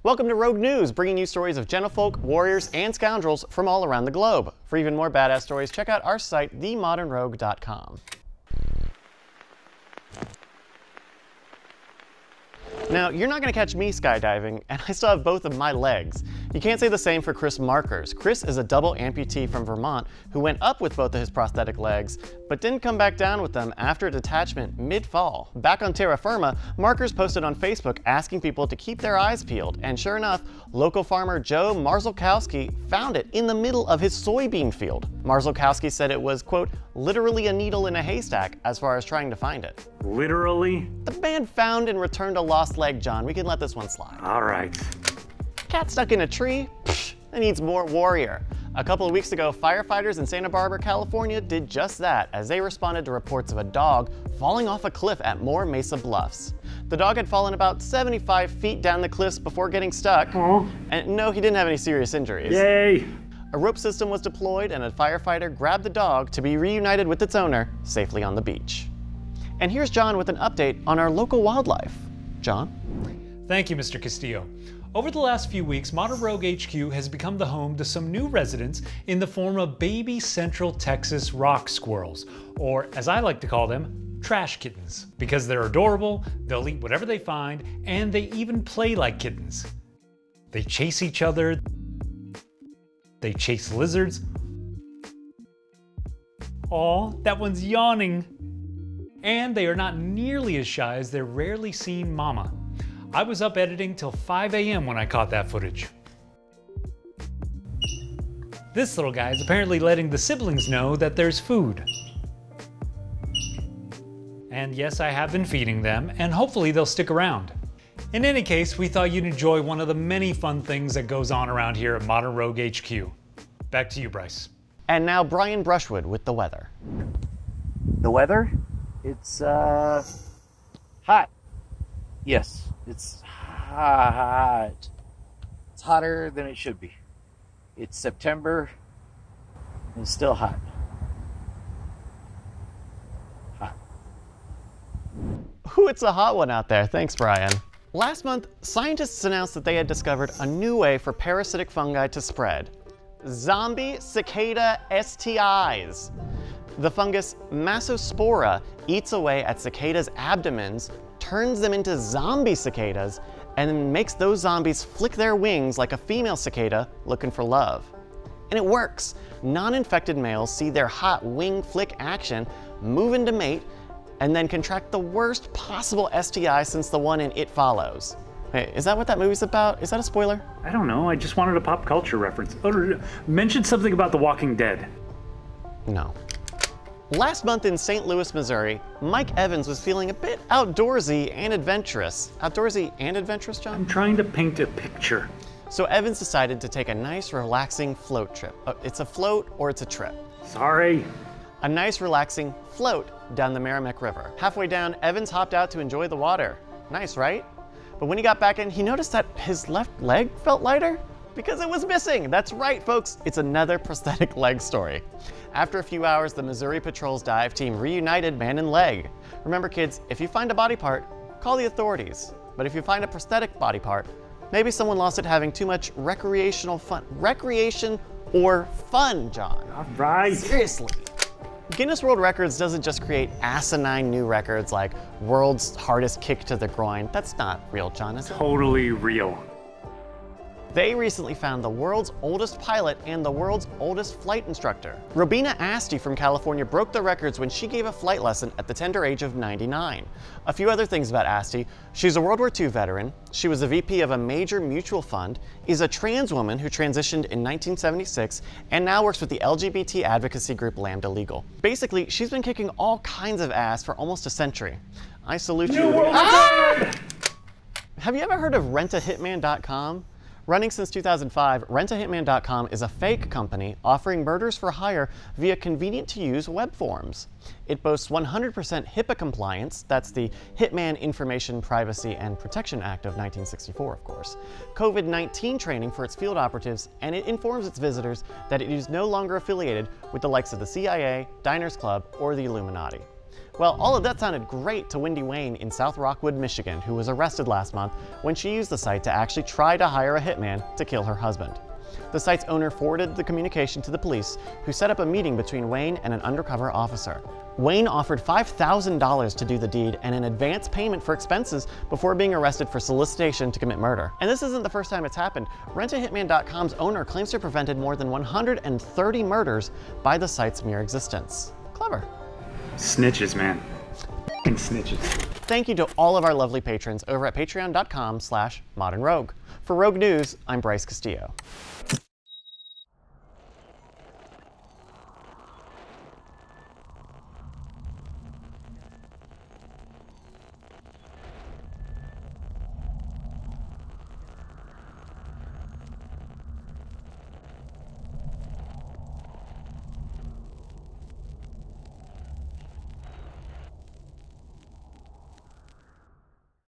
Welcome to Rogue News, bringing you stories of gentlefolk, warriors, and scoundrels from all around the globe. For even more badass stories, check out our site, themodernrogue.com. Now, you're not going to catch me skydiving, and I still have both of my legs. You can't say the same for Chris Markers. Chris is a double amputee from Vermont who went up with both of his prosthetic legs, but didn't come back down with them after a detachment mid-fall. Back on terra firma, Markers posted on Facebook asking people to keep their eyes peeled, and sure enough, local farmer Joe Marzulkowski found it in the middle of his soybean field. Marzulkowski said it was, quote, literally a needle in a haystack as far as trying to find it. Literally? The band found and returned a lost leg, John. We can let this one slide. All right. Cat stuck in a tree? Psh, it needs more warrior. A couple of weeks ago, firefighters in Santa Barbara, California did just that as they responded to reports of a dog falling off a cliff at Moore Mesa Bluffs. The dog had fallen about 75 feet down the cliffs before getting stuck. Aww. And no, he didn't have any serious injuries. Yay! A rope system was deployed and a firefighter grabbed the dog to be reunited with its owner safely on the beach. And here's John with an update on our local wildlife. John? Thank you, Mr. Castillo. Over the last few weeks, Modern Rogue HQ has become the home to some new residents in the form of baby Central Texas rock squirrels, or as I like to call them, trash kittens. Because they're adorable, they'll eat whatever they find, and they even play like kittens. They chase each other, they chase lizards. Aw, that one's yawning. And they are not nearly as shy as their rarely seen mama. I was up editing till 5 a.m. when I caught that footage. This little guy is apparently letting the siblings know that there's food. And yes, I have been feeding them, and hopefully they'll stick around. In any case, we thought you'd enjoy one of the many fun things that goes on around here at Modern Rogue HQ. Back to you, Bryce. And now Brian Brushwood with the weather. The weather? It's hot. Yes, it's hot. It's hotter than it should be. It's September and it's still hot. Hot. Ooh, it's a hot one out there. Thanks, Brian. Last month, scientists announced that they had discovered a new way for parasitic fungi to spread. Zombie cicada STIs. The fungus Massospora eats away at cicadas' abdomens, turns them into zombie cicadas, and then makes those zombies flick their wings like a female cicada looking for love. And it works. Non-infected males see their hot wing flick action, move into mate, and then contract the worst possible STI since the one in It Follows. Hey, is that what that movie's about? Is that a spoiler? I don't know, I just wanted a pop culture reference. Oh, mention something about The Walking Dead. No. Last month in St. Louis, Missouri, Mike Evans was feeling a bit outdoorsy and adventurous. Outdoorsy and adventurous, John? I'm trying to paint a picture. So Evans decided to take a nice, relaxing float trip. It's a float or it's a trip? Sorry. A nice, relaxing float down the Merrimack River. Halfway down, Evans hopped out to enjoy the water. Nice, right? But when he got back in, he noticed that his left leg felt lighter because it was missing. That's right, folks. It's another prosthetic leg story. After a few hours, the Missouri Patrol's dive team reunited man and leg. Remember, kids, if you find a body part, call the authorities. But if you find a prosthetic body part, maybe someone lost it having too much recreational fun. Recreation or fun, John. All right. Seriously. Guinness World Records doesn't just create asinine new records like world's hardest kick to the groin. That's not real, John, is it? Totally real. They recently found the world's oldest pilot and the world's oldest flight instructor. Robina Asti from California broke the records when she gave a flight lesson at the tender age of 99. A few other things about Asti. She's a World War II veteran, she was a VP of a major mutual fund, is a trans woman who transitioned in 1976, and now works with the LGBT advocacy group Lambda Legal. Basically, she's been kicking all kinds of ass for almost a century. I salute you. Have you ever heard of rentahitman.com? Running since 2005, rentahitman.com is a fake company offering murders for hire via convenient-to-use web forms. It boasts 100% HIPAA compliance, that's the Hitman Information Privacy and Protection Act of 1964, of course, COVID-19 training for its field operatives, and it informs its visitors that it is no longer affiliated with the likes of the CIA, Diners Club, or the Illuminati. Well, all of that sounded great to Wendy Wayne in South Rockwood, Michigan, who was arrested last month when she used the site to actually try to hire a hitman to kill her husband. The site's owner forwarded the communication to the police, who set up a meeting between Wayne and an undercover officer. Wayne offered $5,000 to do the deed and an advance payment for expenses before being arrested for solicitation to commit murder. And this isn't the first time it's happened. RentAHitman.com's owner claims to have prevented more than 130 murders by the site's mere existence. Clever. Snitches, man. F***ing snitches. Thank you to all of our lovely patrons over at patreon.com/modernrogue. For Rogue News, I'm Bryce Castillo.